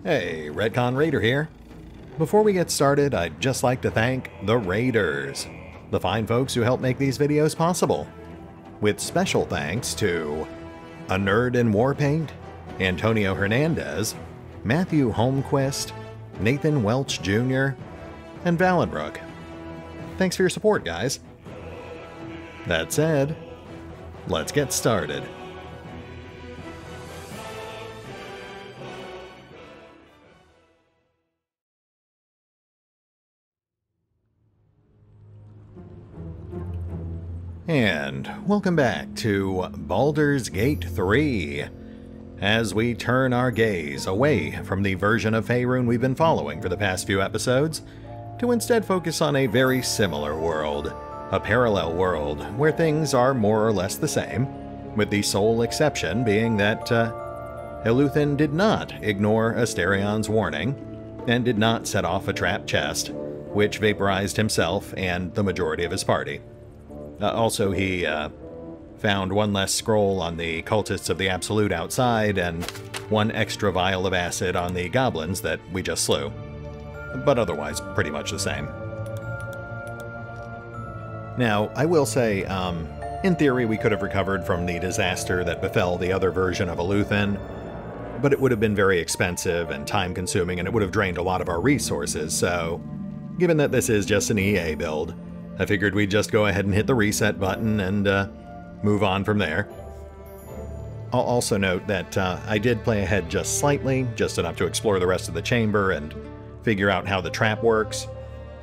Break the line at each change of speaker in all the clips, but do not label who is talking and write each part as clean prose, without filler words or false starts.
Hey, Redcon Raider here. Before we get started, I'd just like to thank the Raiders, the fine folks who help make these videos possible. With special thanks to A Nerd in Warpaint, Antonio Hernandez, Matthew Holmquist, Nathan Welch Jr., and Valenbrook. Thanks for your support, guys. That said, let's get started. And welcome back to Baldur's Gate 3, as we turn our gaze away from the version of Faerun we've been following for the past few episodes, to instead focus on a very similar world, a parallel world where things are more or less the same, with the sole exception being that Eluthen did not ignore Asterion's warning, and did not set off a trap chest, which vaporized himself and the majority of his party. Also, he found one less scroll on the cultists of the Absolute outside, and one extra vial of acid on the goblins that we just slew. But otherwise, pretty much the same. Now, I will say, in theory, we could have recovered from the disaster that befell the other version of Eluthen, but it would have been very expensive and time-consuming, and it would have drained a lot of our resources, so given that this is just an EA build, I figured we'd just go ahead and hit the reset button and move on from there. I'll also note that I did play ahead just slightly, just enough to explore the rest of the chamber and figure out how the trap works,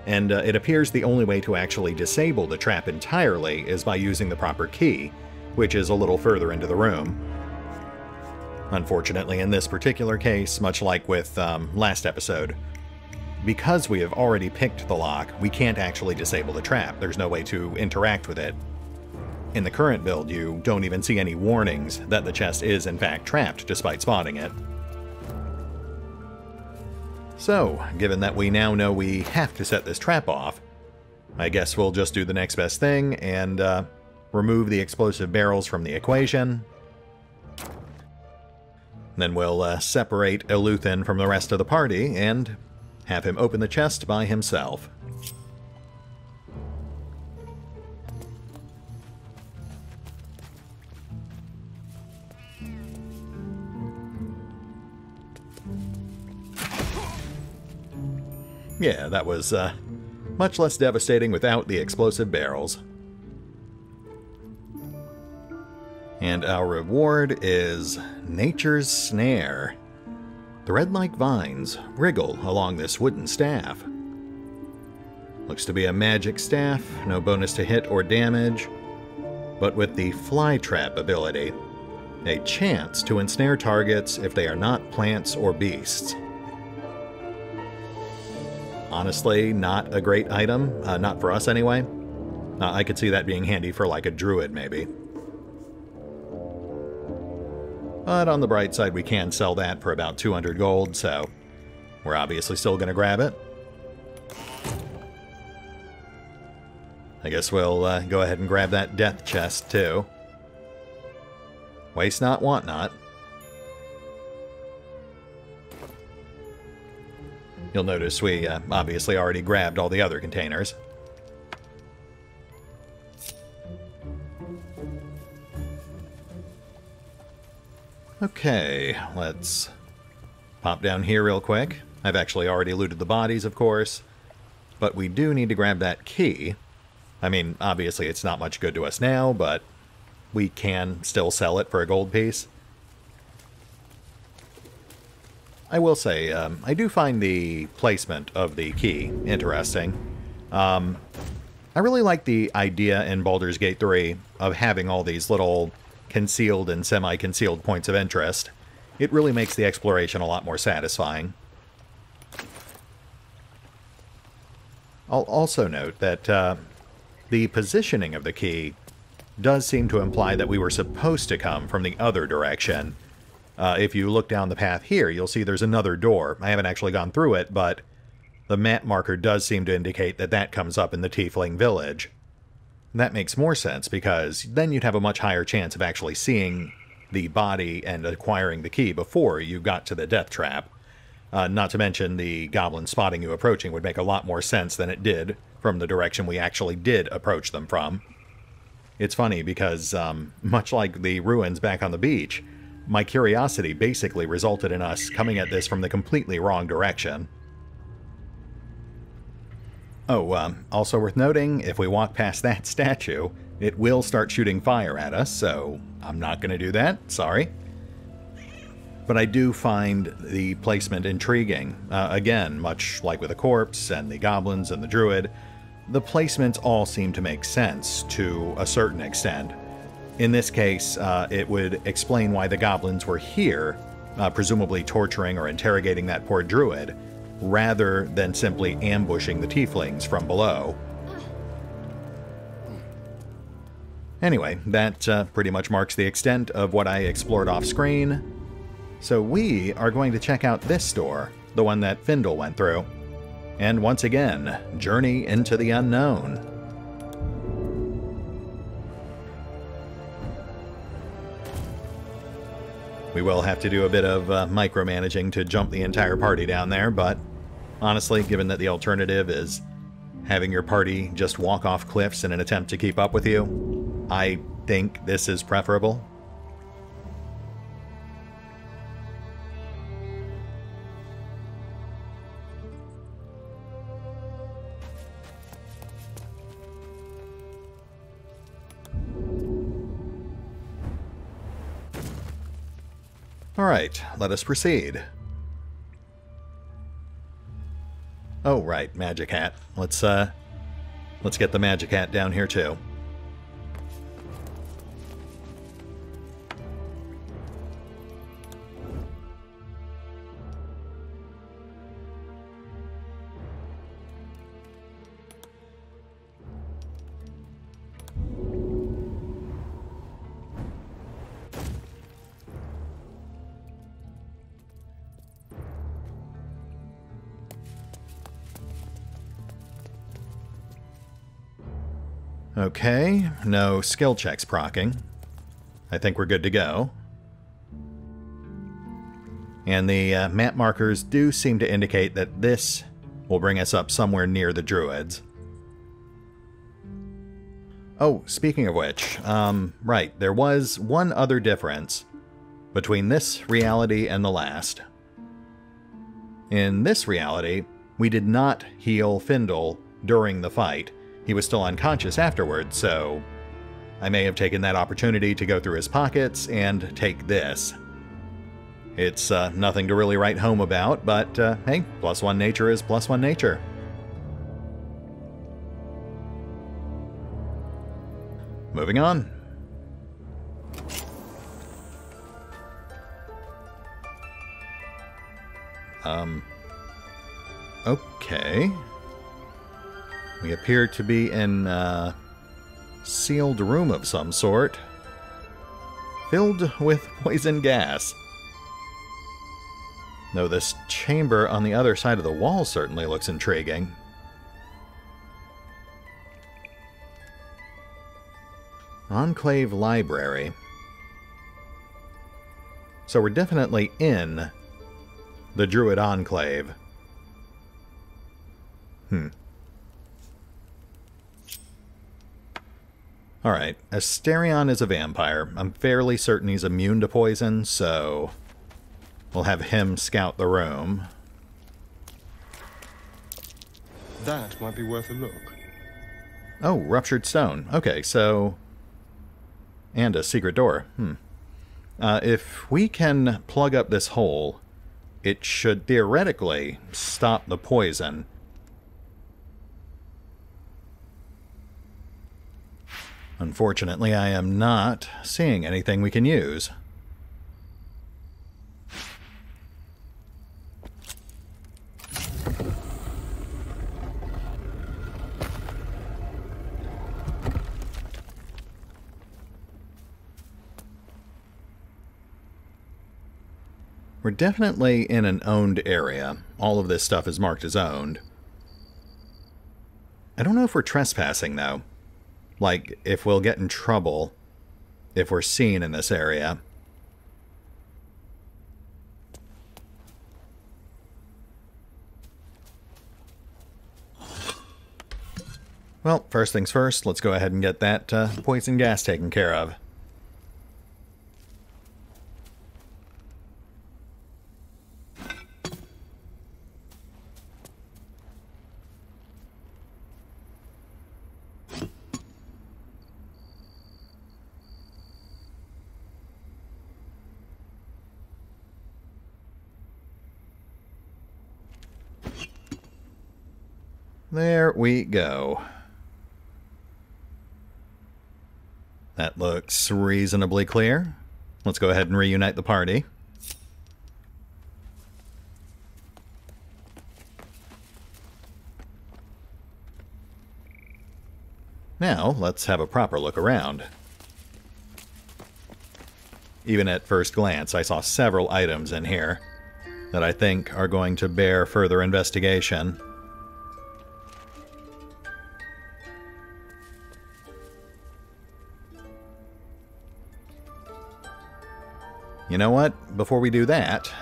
and it appears the only way to actually disable the trap entirely is by using the proper key, which is a little further into the room. Unfortunately, in this particular case, much like with last episode, because we have already picked the lock, we can't actually disable the trap. There's no way to interact with it. In the current build, you don't even see any warnings that the chest is in fact trapped, despite spotting it. So, given that we now know we have to set this trap off, I guess we'll just do the next best thing and remove the explosive barrels from the equation. Then we'll separate Eluthen from the rest of the party and have him open the chest by himself. Yeah, that was much less devastating without the explosive barrels. And our reward is Nature's Snare. Thread-like vines wriggle along this wooden staff. Looks to be a magic staff, no bonus to hit or damage, but with the Fly Trap ability, a chance to ensnare targets if they are not plants or beasts. Honestly, not a great item, not for us anyway. I could see that being handy for like a druid maybe. But on the bright side, we can sell that for about 200 gold, so we're obviously still going to grab it. I guess we'll go ahead and grab that death chest, too. Waste not, want not. You'll notice we obviously already grabbed all the other containers. Okay, let's pop down here real quick. I've actually already looted the bodies, of course, but we do need to grab that key. I mean, obviously it's not much good to us now, but we can still sell it for a gold piece. I will say, I do find the placement of the key interesting. I really like the idea in Baldur's Gate 3 of having all these little concealed and semi-concealed points of interest. It really makes the exploration a lot more satisfying. I'll also note that the positioning of the key does seem to imply that we were supposed to come from the other direction. If you look down the path here, you'll see there's another door. I haven't actually gone through it, but the map marker does seem to indicate that that comes up in the Tiefling village. That makes more sense, because then you'd have a much higher chance of actually seeing the body and acquiring the key before you got to the death trap. Not to mention the goblin spotting you approaching would make a lot more sense than it did from the direction we actually did approach them from. It's funny because, much like the ruins back on the beach, my curiosity basically resulted in us coming at this from the completely wrong direction. Oh, also worth noting, if we walk past that statue, it will start shooting fire at us, so I'm not going to do that, sorry. But I do find the placement intriguing. Again, much like with the corpse and the goblins and the druid, the placements all seem to make sense to a certain extent. In this case, it would explain why the goblins were here, presumably torturing or interrogating that poor druid, rather than simply ambushing the tieflings from below. Anyway, that pretty much marks the extent of what I explored off-screen. So we are going to check out this door, the one that Findle went through. And once again, journey into the unknown. We will have to do a bit of micromanaging to jump the entire party down there, but honestly, given that the alternative is having your party just walk off cliffs in an attempt to keep up with you, I think this is preferable. Alright, let us proceed. Oh, right, magic hat. Let's get the magic hat down here too. Okay, no skill checks proccing. I think we're good to go. And the map markers do seem to indicate that this will bring us up somewhere near the druids. Oh, speaking of which, right, there was one other difference between this reality and the last. In this reality, we did not heal Findle during the fight. He was still unconscious afterwards, so I may have taken that opportunity to go through his pockets and take this. It's nothing to really write home about, but hey, +1 nature is +1 nature. Moving on. Okay. We appear to be in a sealed room of some sort, filled with poison gas. Though this chamber on the other side of the wall certainly looks intriguing. Enclave Library. So we're definitely in the Druid Enclave. Alright, Asterion is a vampire. I'm fairly certain he's immune to poison, so we'll have him scout the room.
That might be worth a look.
Oh, ruptured stone. Okay, so... and a secret door. If we can plug up this hole, it should theoretically stop the poison. Unfortunately, I am not seeing anything we can use. We're definitely in an owned area. All of this stuff is marked as owned. I don't know if we're trespassing, though. Like, if we'll get in trouble if we're seen in this area. Well, first things first, let's go ahead and get that poison gas taken care of. There we go. That looks reasonably clear. Let's go ahead and reunite the party. Now, let's have a proper look around. Even at first glance, I saw several items in here that I think are going to bear further investigation. You know what? Before we do that,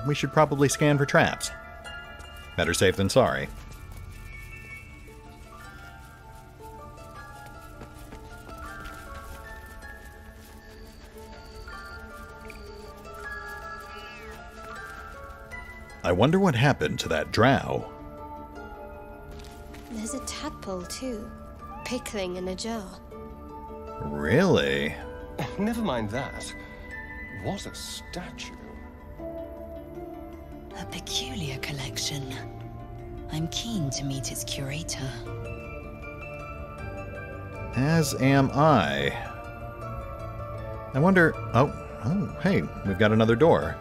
we should probably scan for traps. Better safe than sorry. I wonder what happened to that drow.
There's a tadpole too, pickling in a jar.
Really?
Never mind that. What a statue.
A peculiar collection. I'm keen to meet its curator.
As am I. I wonder... Oh, hey, we've got another door.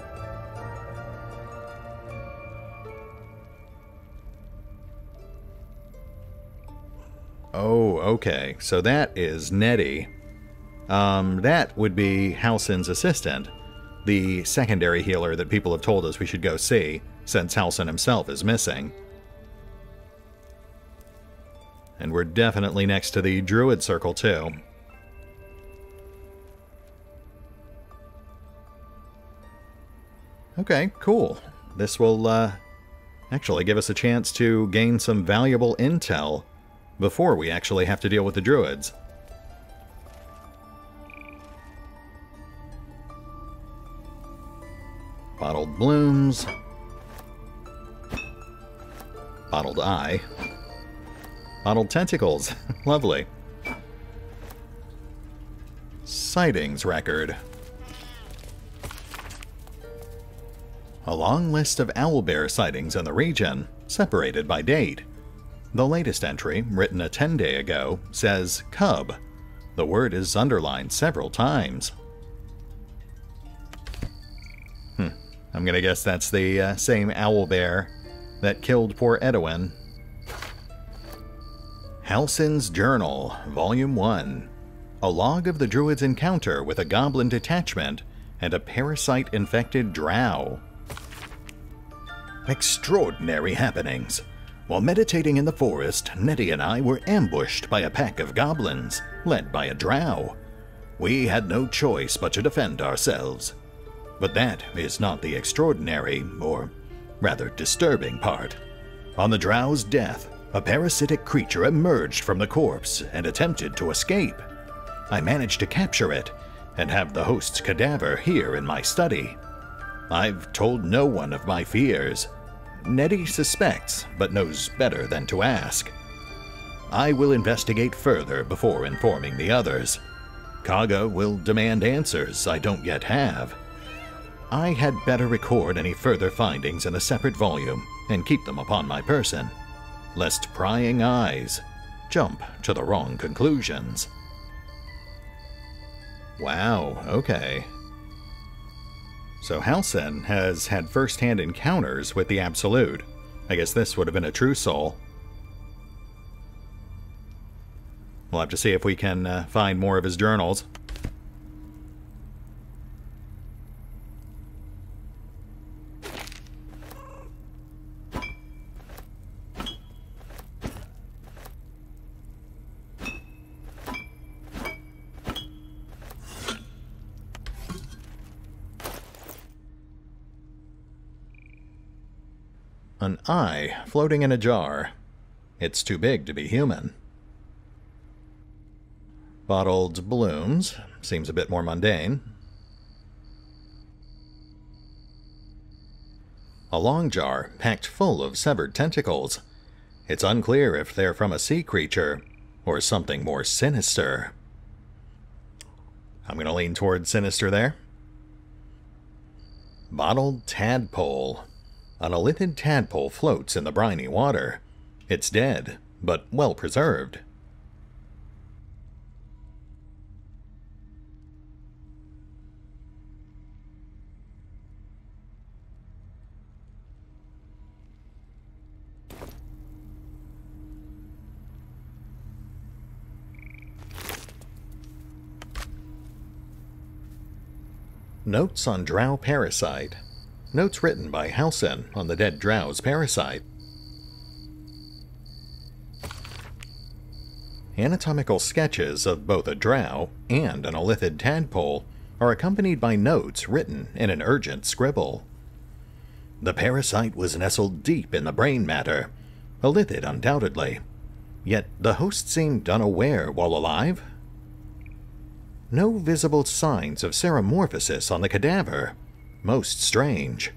Oh, okay. So that is Nettie. That would be Halsin's assistant, the secondary healer that people have told us we should go see, since Halsin himself is missing. And we're definitely next to the Druid Circle, too. Okay, cool. This will, actually give us a chance to gain some valuable intel before we actually have to deal with the Druids. Bottled blooms. Bottled eye. Bottled tentacles. Lovely. Sightings record. A long list of owlbear sightings in the region, separated by date. The latest entry, written a 10-day ago, says cub. The word is underlined several times. I'm gonna guess that's the same owlbear that killed poor Edwin. Halsin's Journal, Volume 1. A log of the Druid's encounter with a goblin detachment and a parasite-infected drow. Extraordinary happenings. While meditating in the forest, Nettie and I were ambushed by a pack of goblins, led by a drow. We had no choice but to defend ourselves. But that is not the extraordinary, or rather disturbing part. On the drow's death, a parasitic creature emerged from the corpse and attempted to escape. I managed to capture it and have the host's cadaver here in my study. I've told no one of my fears. Nettie suspects, but knows better than to ask. I will investigate further before informing the others. Kaga will demand answers I don't yet have. I had better record any further findings in a separate volume and keep them upon my person, lest prying eyes jump to the wrong conclusions. Wow, okay. So Halsin has had first-hand encounters with the Absolute. I guess this would have been a true soul. We'll have to see if we can find more of his journals. An eye floating in a jar. It's too big to be human. Bottled blooms. Seems a bit more mundane. A long jar packed full of severed tentacles. It's unclear if they're from a sea creature or something more sinister. I'm going to lean towards sinister there. Bottled tadpole. An elithid tadpole floats in the briny water. It's dead, but well preserved. Notes on drow parasite. Notes written by Halsin on the dead drow's parasite. Anatomical sketches of both a drow and an elithid tadpole are accompanied by notes written in an urgent scribble. The parasite was nestled deep in the brain matter, elithid undoubtedly. Yet the host seemed unaware while alive. No visible signs of ceremorphosis on the cadaver. Most strange.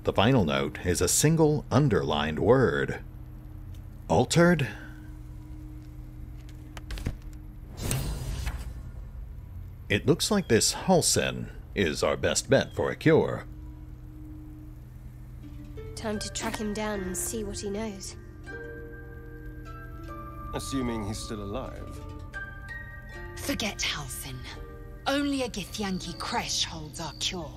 The final note is a single underlined word. Altered? It looks like this Halsin is our best bet for a cure.
Time to track him down and see what he knows.
Assuming he's still alive.
Forget Halsin. Only a Githyanki Kresh holds our cure.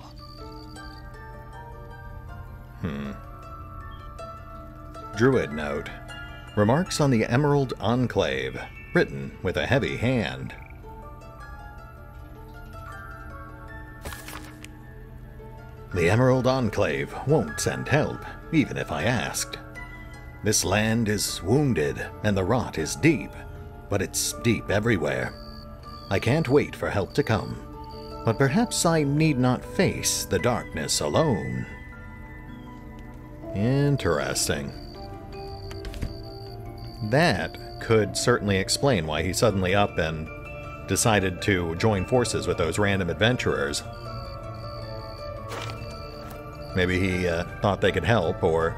Druid note. Remarks on the Emerald Enclave, written with a heavy hand. The Emerald Enclave won't send help, even if I asked. This land is wounded, and the rot is deep, but it's deep everywhere. I can't wait for help to come, but perhaps I need not face the darkness alone. Interesting. That could certainly explain why he's suddenly up and decided to join forces with those random adventurers. Maybe he thought they could help, or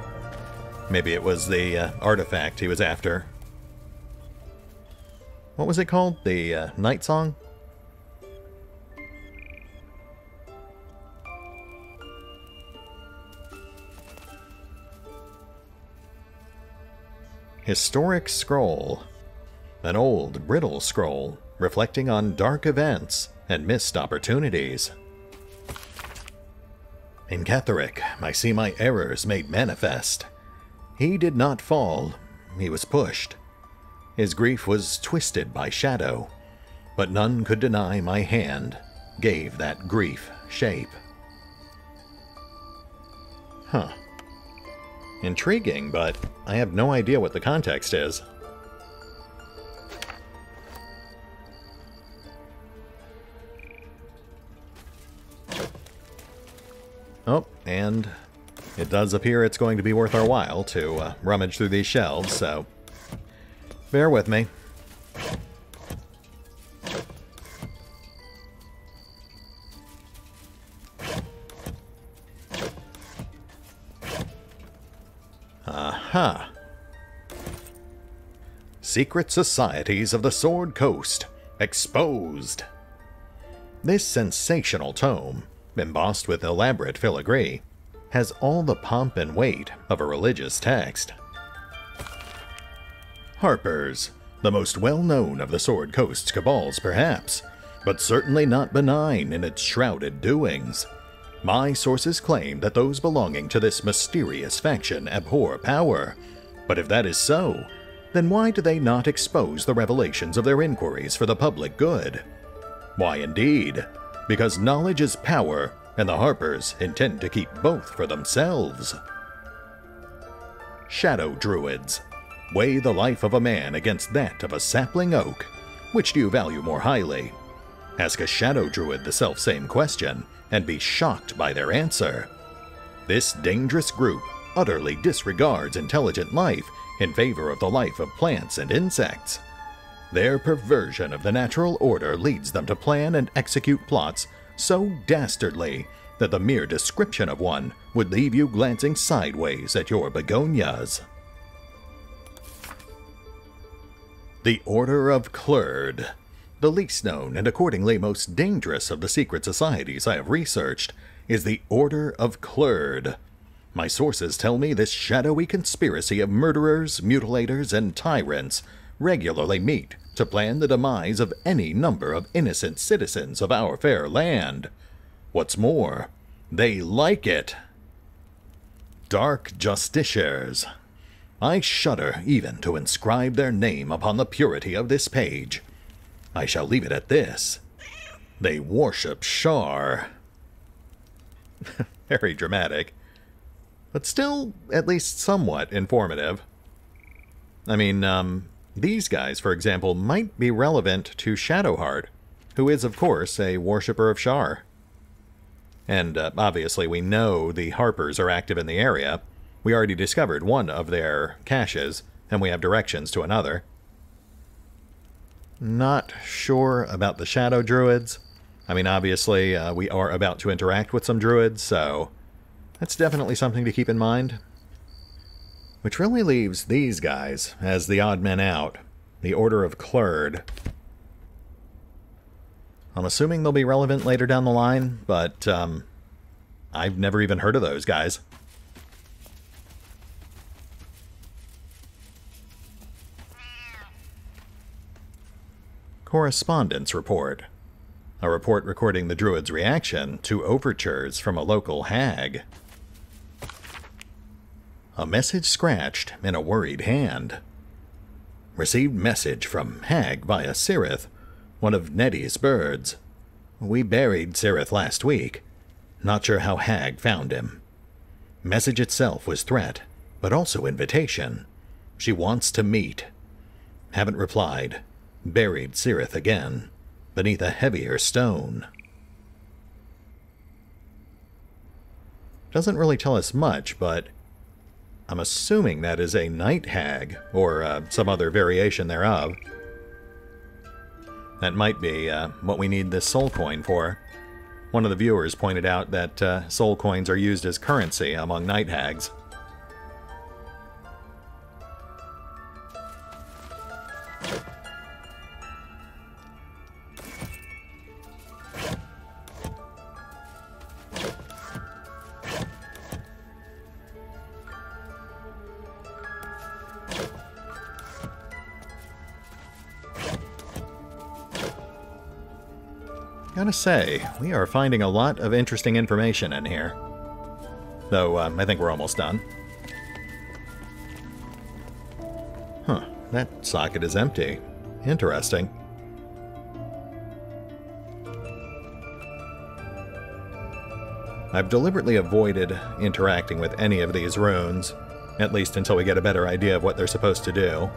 maybe it was the artifact he was after. What was it called? The Night Song? Historic Scroll. An old, brittle scroll reflecting on dark events and missed opportunities. In Ketheric, I see my errors made manifest. He did not fall, he was pushed. His grief was twisted by shadow, but none could deny my hand gave that grief shape. Huh. Intriguing, but I have no idea what the context is. Oh, and it does appear it's going to be worth our while to rummage through these shelves, so bear with me. Aha! Secret Societies of the Sword Coast exposed. This sensational tome, embossed with elaborate filigree, has all the pomp and weight of a religious text. Harper's, the most well-known of the Sword Coast's cabals perhaps, but certainly not benign in its shrouded doings. My sources claim that those belonging to this mysterious faction abhor power, but if that is so, then why do they not expose the revelations of their inquiries for the public good? Why indeed, because knowledge is power, and the Harpers intend to keep both for themselves. Shadow Druids. Weigh the life of a man against that of a sapling oak. Which do you value more highly? Ask a Shadow Druid the selfsame question, and be shocked by their answer. This dangerous group utterly disregards intelligent life in favor of the life of plants and insects. Their perversion of the natural order leads them to plan and execute plots so dastardly that the mere description of one would leave you glancing sideways at your begonias. The Order of Clerd. The least known and accordingly most dangerous of the secret societies I have researched is the Order of Clerd. My sources tell me this shadowy conspiracy of murderers, mutilators, and tyrants regularly meet to plan the demise of any number of innocent citizens of our fair land. What's more, they like it. Dark Justiciars. I shudder even to inscribe their name upon the purity of this page. I shall leave it at this. They worship Shar. Very dramatic, but still at least somewhat informative. I mean, these guys, for example, might be relevant to Shadowheart, who is, of course, a worshipper of Shar. And obviously we know the Harpers are active in the area. We already discovered one of their caches, and we have directions to another. Not sure about the Shadow Druids. I mean, obviously, we are about to interact with some druids, so that's definitely something to keep in mind. Which really leaves these guys as the odd men out, the Order of Clerd. I'm assuming they'll be relevant later down the line, but I've never even heard of those guys. Correspondence report. A report recording the druid's reaction to overtures from a local hag. A message scratched in a worried hand. Received message from hag via Cirith, one of Nettie's birds. We buried Cirith last week. Not sure how hag found him. Message itself was threat, but also invitation. She wants to meet. Haven't replied. Buried Cirith again, beneath a heavier stone. Doesn't really tell us much, but I'm assuming that is a night hag, or some other variation thereof. That might be what we need this soul coin for. One of the viewers pointed out that soul coins are used as currency among night hags. Gotta say, we are finding a lot of interesting information in here. Though, I think we're almost done. Huh, that socket is empty. Interesting. I've deliberately avoided interacting with any of these runes, at least until we get a better idea of what they're supposed to do.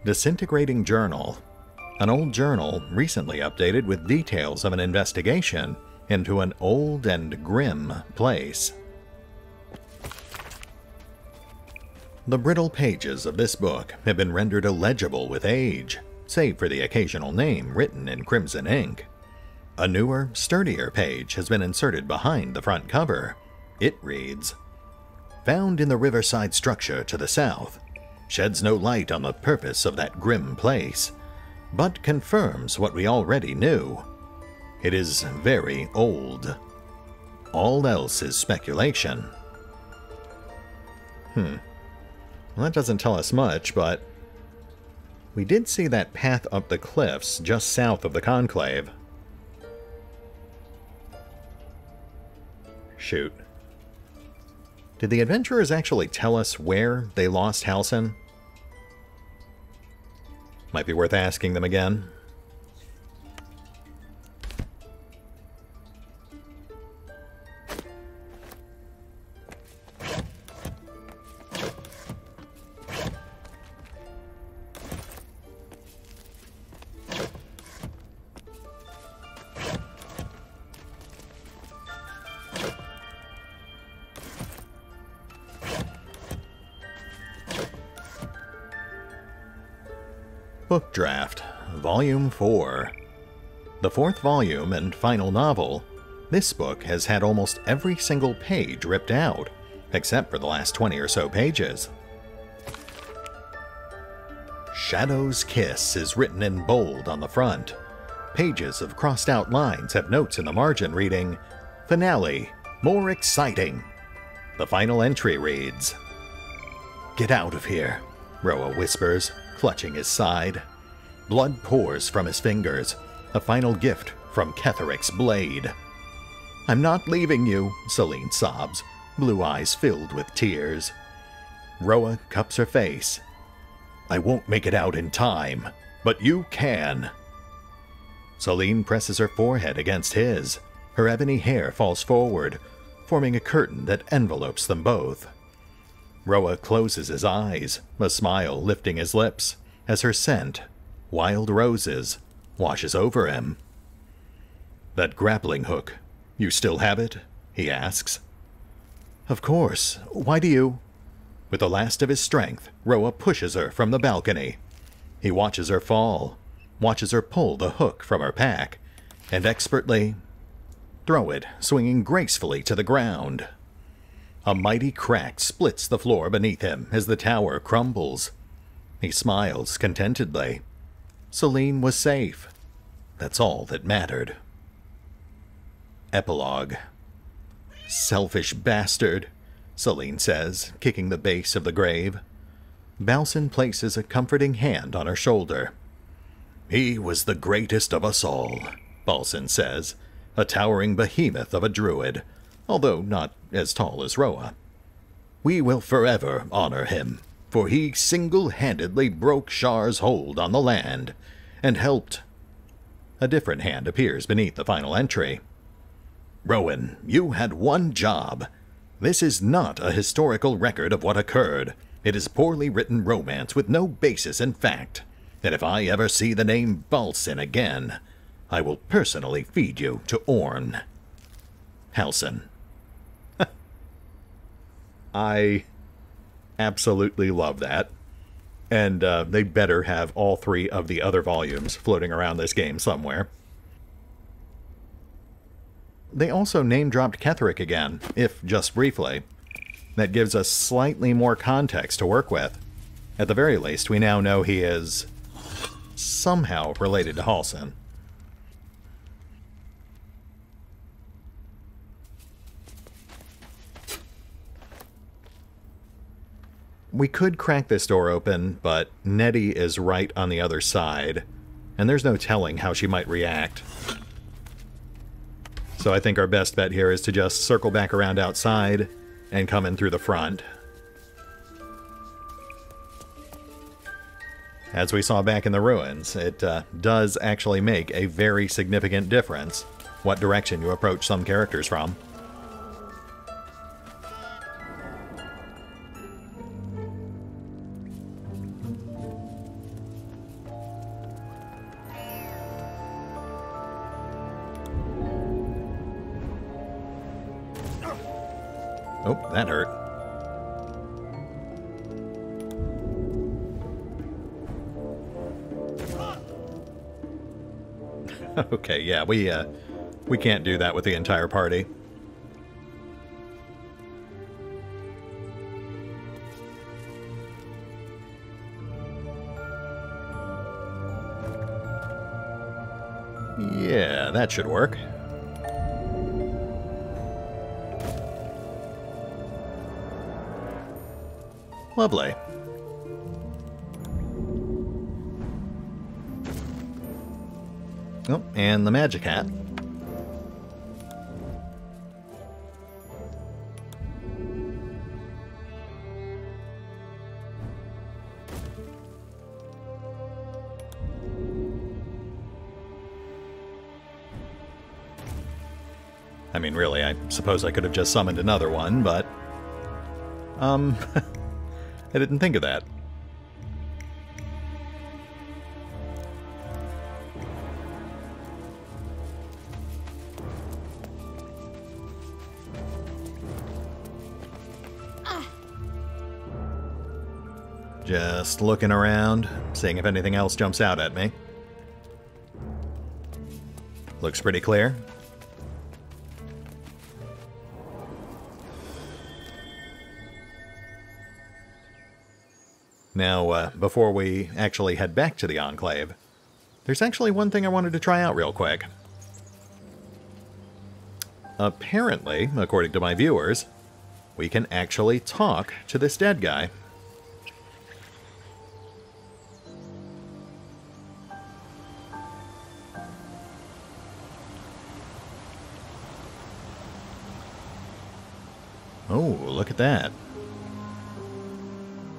Disintegrating Journal. An old journal recently updated with details of an investigation into an old and grim place. The brittle pages of this book have been rendered illegible with age, save for the occasional name written in crimson ink. A newer, sturdier page has been inserted behind the front cover. It reads, "Found in the riverside structure to the south. Sheds no light on the purpose of that grim place, but confirms what we already knew. It is very old. All else is speculation." Well, that doesn't tell us much, but we did see that path up the cliffs just south of the Conclave. Shoot. Did the adventurers actually tell us where they lost Halsin? Might be worth asking them again. Book Draft, Volume 4. The fourth volume and final novel, this book has had almost every single page ripped out, except for the last 20 or so pages. Shadow's Kiss is written in bold on the front. Pages of crossed out lines have notes in the margin reading, "Finale, more exciting." The final entry reads, "Get out of here," Roa whispers, clutching his side. Blood pours from his fingers, a final gift from Ketheric's blade. "I'm not leaving you," Celine sobs, blue eyes filled with tears. Roa cups her face. "I won't make it out in time, but you can." Celine presses her forehead against his. Her ebony hair falls forward, forming a curtain that envelopes them both. Roa closes his eyes, a smile lifting his lips, as her scent, wild roses, washes over him. "That grappling hook, you still have it?" he asks. "Of course. Why do you—" With the last of his strength, Roa pushes her from the balcony. He watches her fall, watches her pull the hook from her pack, and expertly throw it, swinging gracefully to the ground. A mighty crack splits the floor beneath him as the tower crumbles. He smiles contentedly. Celine was safe. That's all that mattered. Epilogue. "Selfish bastard," Celine says, kicking the base of the grave. Balson places a comforting hand on her shoulder. "He was the greatest of us all," Balson says, a towering behemoth of a druid, although not as tall as Roa. "We will forever honor him, for he single-handedly broke Shar's hold on the land, and helped—" A different hand appears beneath the final entry. "Rowan, you had one job. This is not a historical record of what occurred. It is poorly written romance with no basis in fact. And if I ever see the name Balson again, I will personally feed you to Orn. Halsin." I absolutely love that. And they better have all 3 of the other volumes floating around this game somewhere. They also name-dropped Ketheric again, if just briefly. That gives us slightly more context to work with. At the very least, we now know he is somehow related to Halsin. We could crack this door open, but Nettie is right on the other side, and there's no telling how she might react. So I think our best bet here is to just circle back around outside and come in through the front. As we saw back in the ruins, it does actually make a very significant difference what direction you approach some characters from. Oh, that hurt. Okay, yeah, we can't do that with the entire party. Yeah, that should work. Lovely. Oh, and the magic hat. I mean, really, I suppose I could have just summoned another one, but... I didn't think of that. Just looking around, seeing if anything else jumps out at me. Looks pretty clear. Now, before we actually head back to the Enclave, there's actually one thing I wanted to try out real quick. Apparently, according to my viewers, we can actually talk to this dead guy. Oh, look at that.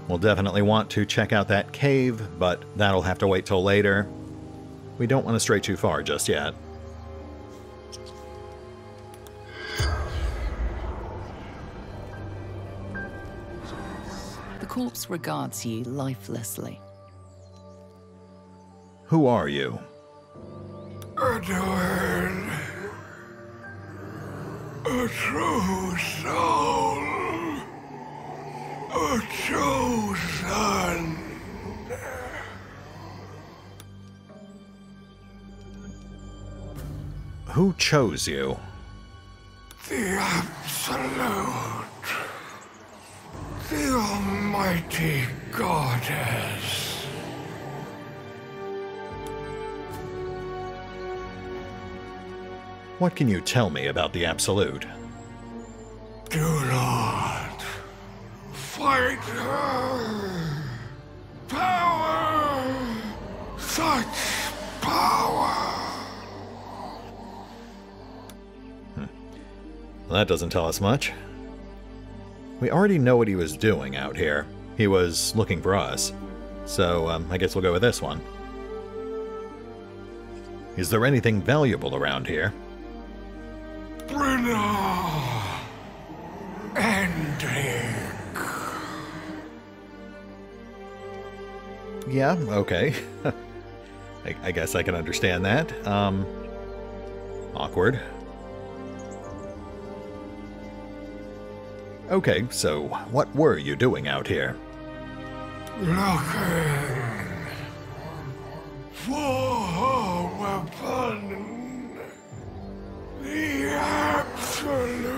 We'll definitely want to check out that cave, but that'll have to wait till later. We don't want to stray too far just yet.
The corpse regards you lifelessly.
Who are you?
Edward. A true soul. A chosen.
Who chose you?
The Absolute. The Almighty Goddess.
What can you tell me about the Absolute?
Do not fight her. Power. Such power.
Well, that doesn't tell us much. We already know what he was doing out here. He was looking for us. So, I guess we'll go with this one. Is there anything valuable around here?
Brenna. Ending.
Yeah, okay. I guess I can understand that. Awkward. Okay, so what were you doing out here?
Looking for a weapon. The Absolute.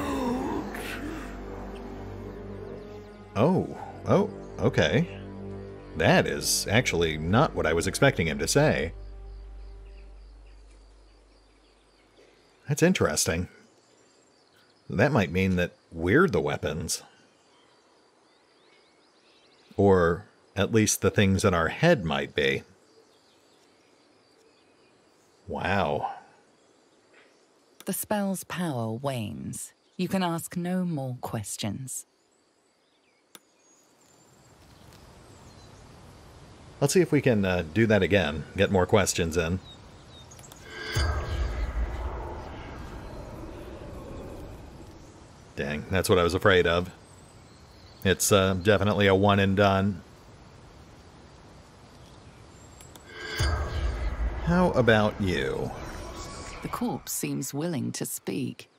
Oh, okay. That is actually not what I was expecting him to say. That's interesting. That might mean that we're the weapons. Or at least the things in our head might be. Wow.
The spell's power wanes. You can ask no more questions.
Let's see if we can do that again. Get more questions in. Dang, that's what I was afraid of. It's definitely a one and done. How about you?
The corpse seems willing to speak,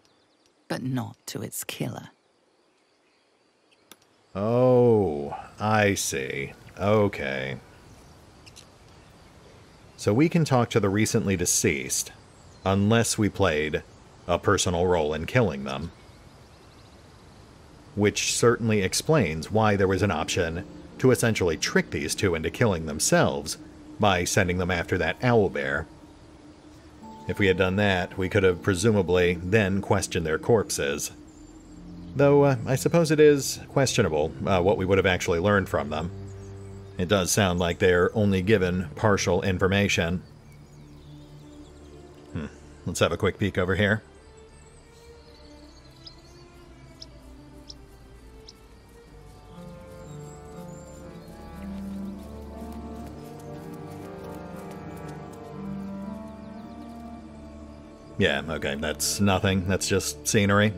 but not to its killer.
Oh, I see. Okay. So we can talk to the recently deceased, unless we played a personal role in killing them. Which certainly explains why there was an option to essentially trick these two into killing themselves by sending them after that owlbear. If we had done that, we could have presumably then questioned their corpses. Though, I suppose it is questionable what we would have actually learned from them. It does sound like they're only given partial information. Let's have a quick peek over here. Yeah, okay, that's nothing. That's just scenery.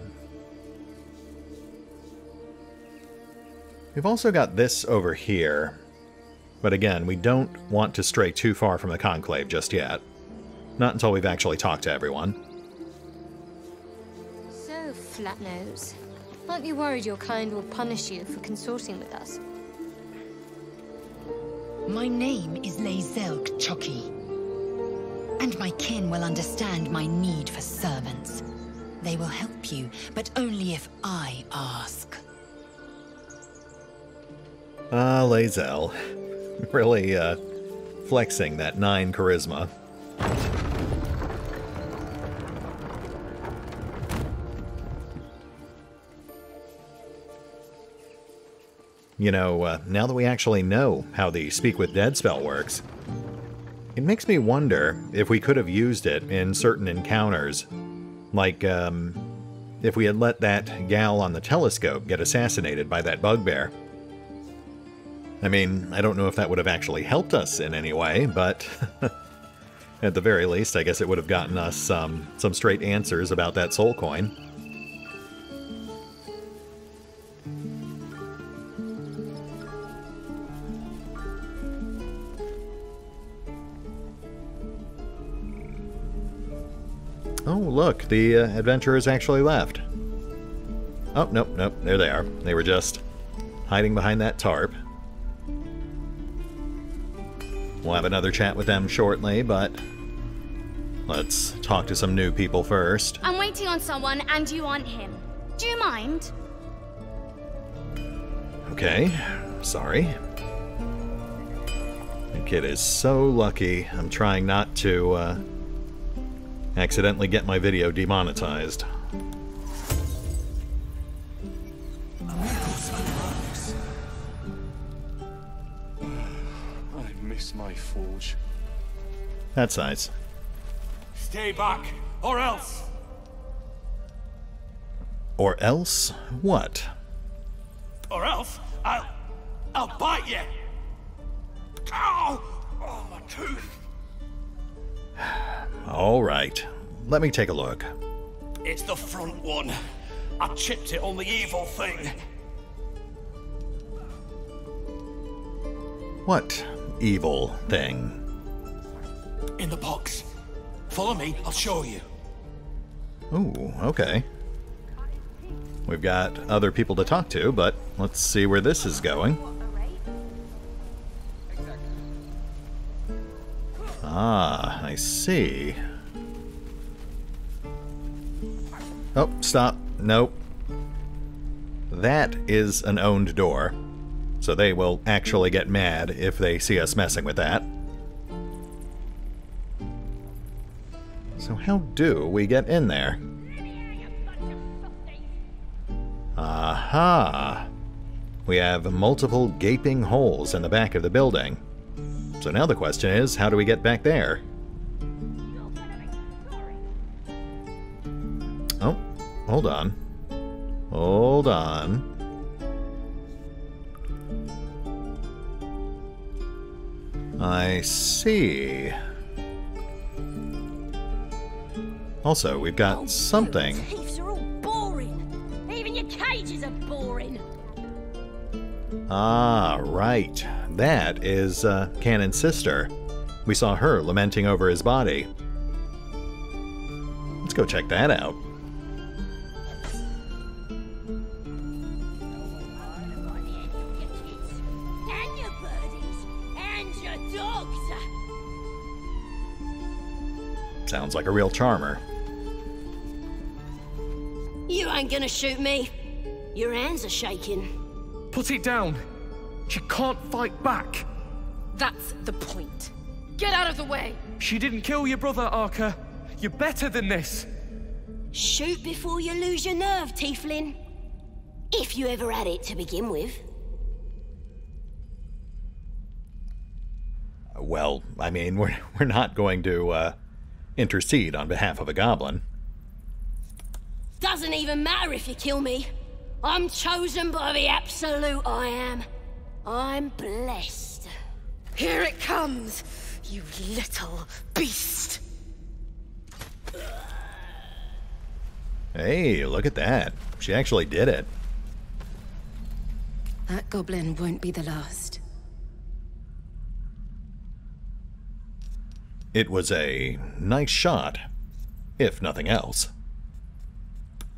We've also got this over here. But again, we don't want to stray too far from the Conclave just yet. Not until we've actually talked to everyone.
So, Flatnose, aren't you worried your kind will punish you for consorting with us?
My name is Lae'zel K'Choki, and my kin will understand my need for servants. They will help you, but only if I ask.
Ah, Lae'zel. Really, flexing that 9 charisma. You know, now that we actually know how the Speak with Dead spell works, it makes me wonder if we could have used it in certain encounters. Like, if we had let that gal on the telescope get assassinated by that bugbear. I mean, I don't know if that would have actually helped us in any way, but at the very least, I guess it would have gotten us some straight answers about that soul coin. Oh, look, the adventurers actually left. Oh, nope, there they are. They were just hiding behind that tarp. We'll have another chat with them shortly, but let's talk to some new people first.
I'm waiting on someone, and you aren't him. Do you mind?
Okay, sorry. The kid is so lucky. I'm trying not to, accidentally get my video demonetized.
I miss my forge.
That's nice.
Stay back, or else.
Or else what?
Or else I'll bite you. Ow! Oh, my tooth.
All right, let me take a look.
It's the front one. I chipped it on the evil thing.
What evil thing?
In the box. Follow me, I'll show you.
Ooh, okay. We've got other people to talk to, but let's see where this is going. Ah, I see. Oh, stop. Nope. That is an owned door, so they will actually get mad if they see us messing with that. So how do we get in there? Aha! We have multiple gaping holes in the back of the building. So now the question is, how do we get back there? Oh, hold on. Hold on. I see. Also, we've got something.
Thieves are all boring. Even your cages are boring.
Ah, right. That is Canon's sister. We saw her lamenting over his body. Let's go check that out.
And your birdies. And your dogs.
Sounds like a real charmer.
You ain't gonna shoot me. Your hands are shaking.
Put it down. She can't fight back.
That's the point. Get out of the way!
She didn't kill your brother, Arca. You're better than this.
Shoot before you lose your nerve, Tiefling. If you ever had it to begin with.
Well, I mean, we're not going to intercede on behalf of a goblin.
Doesn't even matter if you kill me. I'm chosen by the Absolute, I am. I'm blessed.
Here it comes, you little beast!
Hey, look at that. She actually did it.
That goblin won't be the last.
It was a nice shot, if nothing else.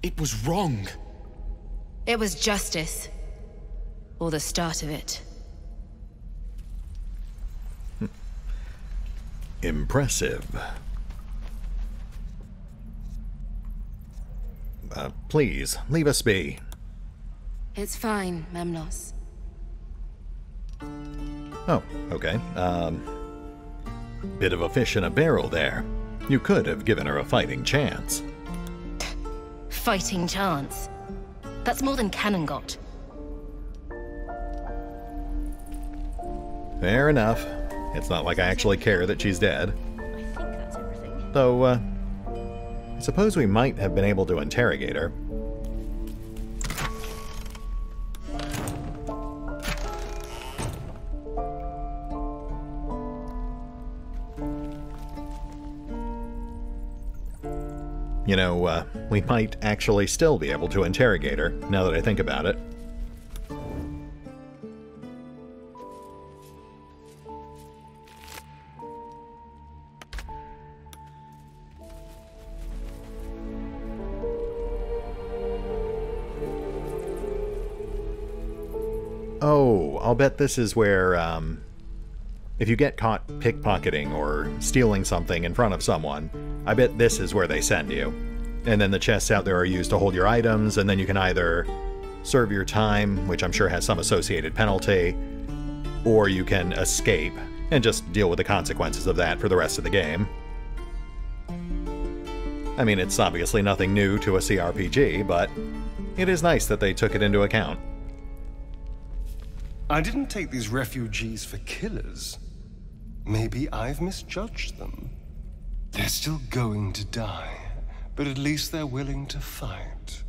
It was wrong.
It was justice. Or the start of it.
Impressive. Please, leave us be.
It's fine, Memnos.
Oh, okay. Bit of a fish in a barrel there. You could have given her a fighting chance.
Fighting chance. That's more than Cannon got.
Fair enough. It's not like I actually care that she's dead.
I think that's everything.
Though, I suppose we might have been able to interrogate her. You know, we might actually still be able to interrogate her, now that I think about it. Oh, I'll bet this is where, if you get caught pickpocketing or stealing something in front of someone, I bet this is where they send you. And then the chests out there are used to hold your items, and then you can either serve your time, which I'm sure has some associated penalty, or you can escape and just deal with the consequences of that for the rest of the game. I mean, it's obviously nothing new to a CRPG, but it is nice that they took it into account.
I didn't take these refugees for killers. Maybe I've misjudged them. They're still going to die, but at least they're willing to fight.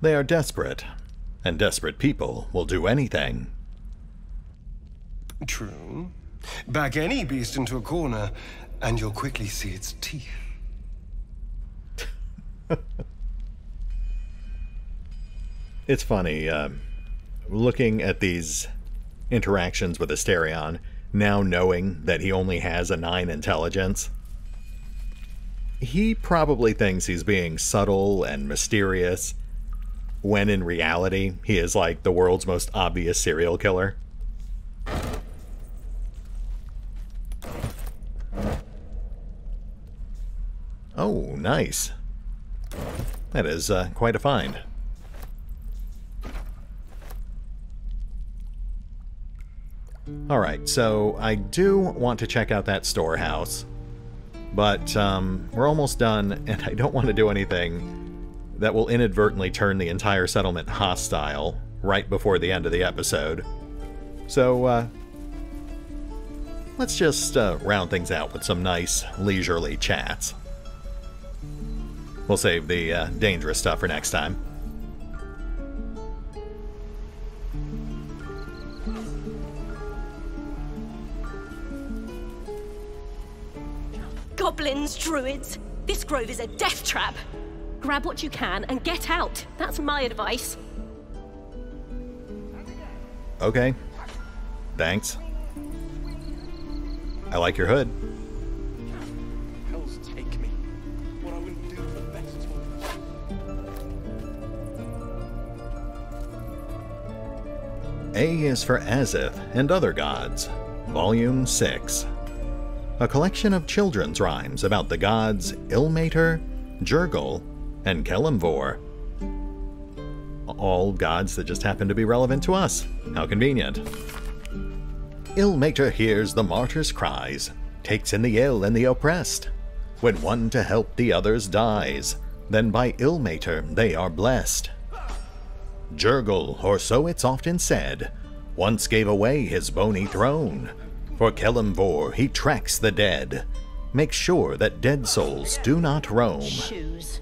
They are desperate, and desperate people will do anything.
True. Back any beast into a corner, and you'll quickly see its teeth.
It's funny, looking at these interactions with Asterion, now knowing that he only has a 9 intelligence. He probably thinks he's being subtle and mysterious, when in reality, he is like the world's most obvious serial killer. Oh, nice. That is quite a find. Alright, so I do want to check out that storehouse, but we're almost done, and I don't want to do anything that will inadvertently turn the entire settlement hostile right before the end of the episode. So, let's just round things out with some nice, leisurely chats. We'll save the dangerous stuff for next time.
Goblins, druids. This grove is a death trap. Grab what you can and get out. That's my advice.
Okay. Thanks. I like your hood.
Hells take me. What I wouldn't do for best.
A is for Azith and Other Gods, Volume 6. A collection of children's rhymes about the gods Ilmater, Jurgle, and Kelemvor. All gods that just happen to be relevant to us. How convenient. Ilmater hears the martyr's cries, takes in the ill and the oppressed. When one to help the others dies, then by Ilmater they are blessed. Jurgle, or so it's often said, once gave away his bony throne. For Kelemvor, he tracks the dead, makes sure that dead souls do not roam.
Shoes.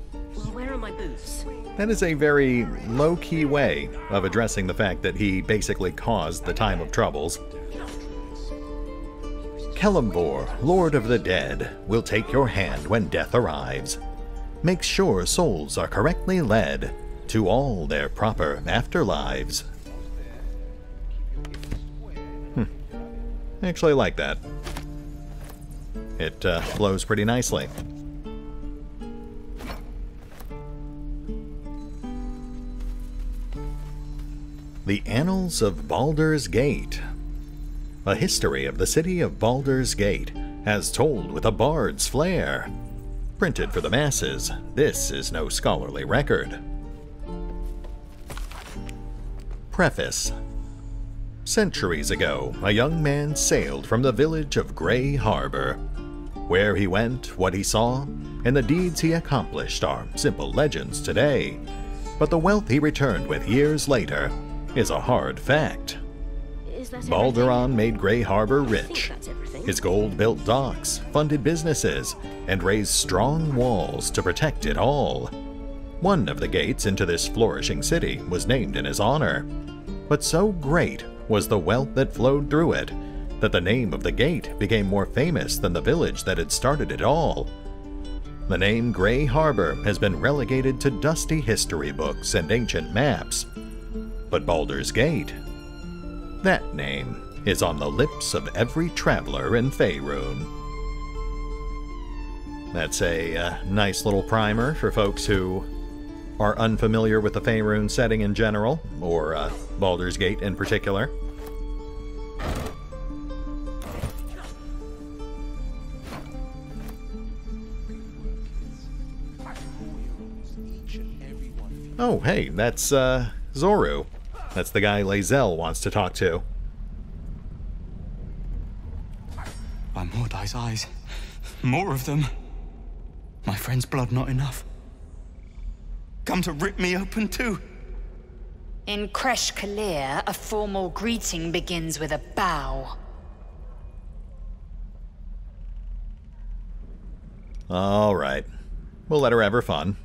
Where are my boots?
That is a very low-key way of addressing the fact that he basically caused the time of troubles. Kelemvor, Lord of the Dead, will take your hand when death arrives. Make sure souls are correctly led to all their proper afterlives. I actually like that. It flows pretty nicely. The Annals of Baldur's Gate. A history of the city of Baldur's Gate, as told with a bard's flair. Printed for the masses, this is no scholarly record. Preface. Centuries ago, a young man sailed from the village of Grey Harbor. Where he went, what he saw, and the deeds he accomplished are simple legends today. But the wealth he returned with years later is a hard fact. Balduran made Grey Harbor rich. His gold built docks, funded businesses, and raised strong walls to protect it all. One of the gates into this flourishing city was named in his honor. But so great was the wealth that flowed through it, that the name of the gate became more famous than the village that had started it all. The name Grey Harbor has been relegated to dusty history books and ancient maps. But Baldur's Gate, that name is on the lips of every traveler in Faerun. That's a nice little primer for folks who are unfamiliar with the Faerun setting in general, or Baldur's Gate in particular. Oh, hey, that's Zorru. That's the guy Lae'zel wants to talk to.
By Mordai's eyes. More of them. My friend's blood not enough. Come to rip me open too.
In Kresh Kalir, a formal greeting begins with a bow.
All right. We'll let her have her fun.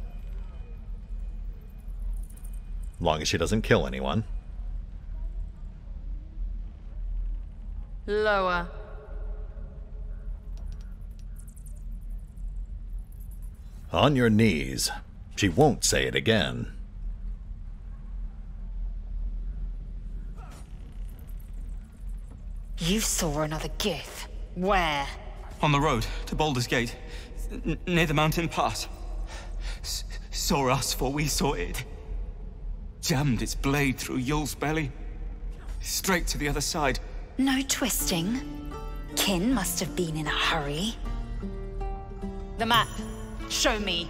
Long as she doesn't kill anyone.
Lower.
On your knees. She won't say it again.
You saw another Gith. Where?
On the road to Baldur's Gate, near the mountain pass. Saw us for we saw it. Jammed its blade through Yul's belly. Straight to the other side.
No twisting. Kin must have been in a hurry. The map. Show me.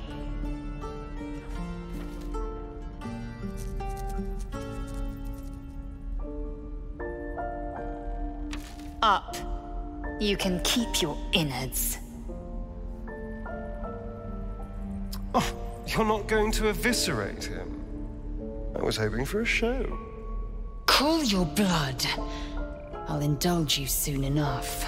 Up. You can keep your innards.
Oh, you're not going to eviscerate him? I was hoping for a show.
Cool your blood. I'll indulge you soon enough.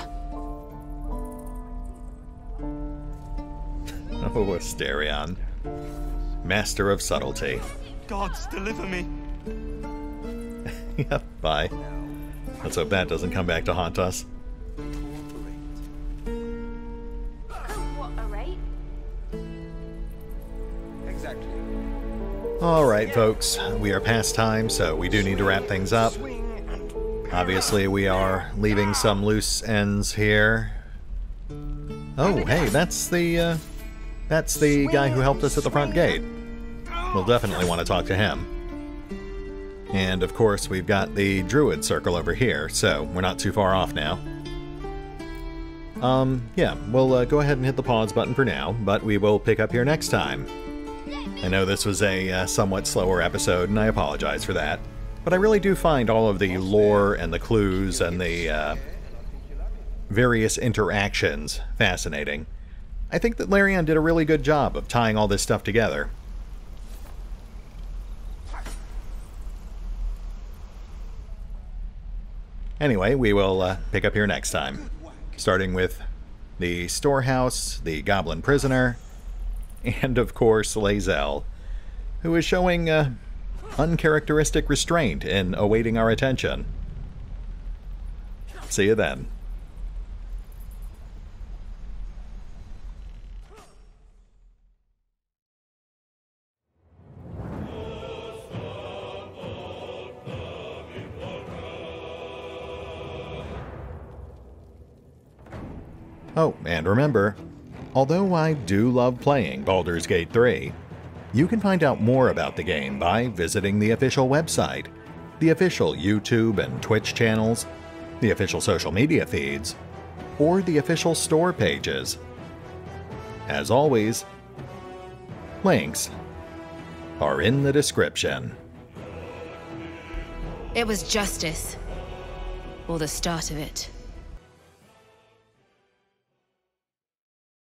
Oh, Asterion. Master of subtlety.
Gods, deliver me.
Yep, bye. Let's hope that doesn't come back to haunt us.
Exactly.
Alright, folks. We are past time, so we do need to wrap things up. Obviously, we are leaving some loose ends here. Oh, hey, that's the guy who helped us at the front gate. We'll definitely want to talk to him. And, of course, we've got the Druid Circle over here, so we're not too far off now. Yeah, we'll go ahead and hit the pause button for now, but we will pick up here next time. I know this was a somewhat slower episode, and I apologize for that. But I really do find all of the lore and the clues and the various interactions fascinating. I think that Larian did a really good job of tying all this stuff together. Anyway, we will pick up here next time, starting with the storehouse, the goblin prisoner, and of course Lae'zel, who is showing uncharacteristic restraint in awaiting our attention. See you then. Oh, and remember, although I do love playing Baldur's Gate 3, you can find out more about the game by visiting the official website, the official YouTube and Twitch channels, the official social media feeds, or the official store pages. As always, links are in the description.
It was justice. Or the start of it.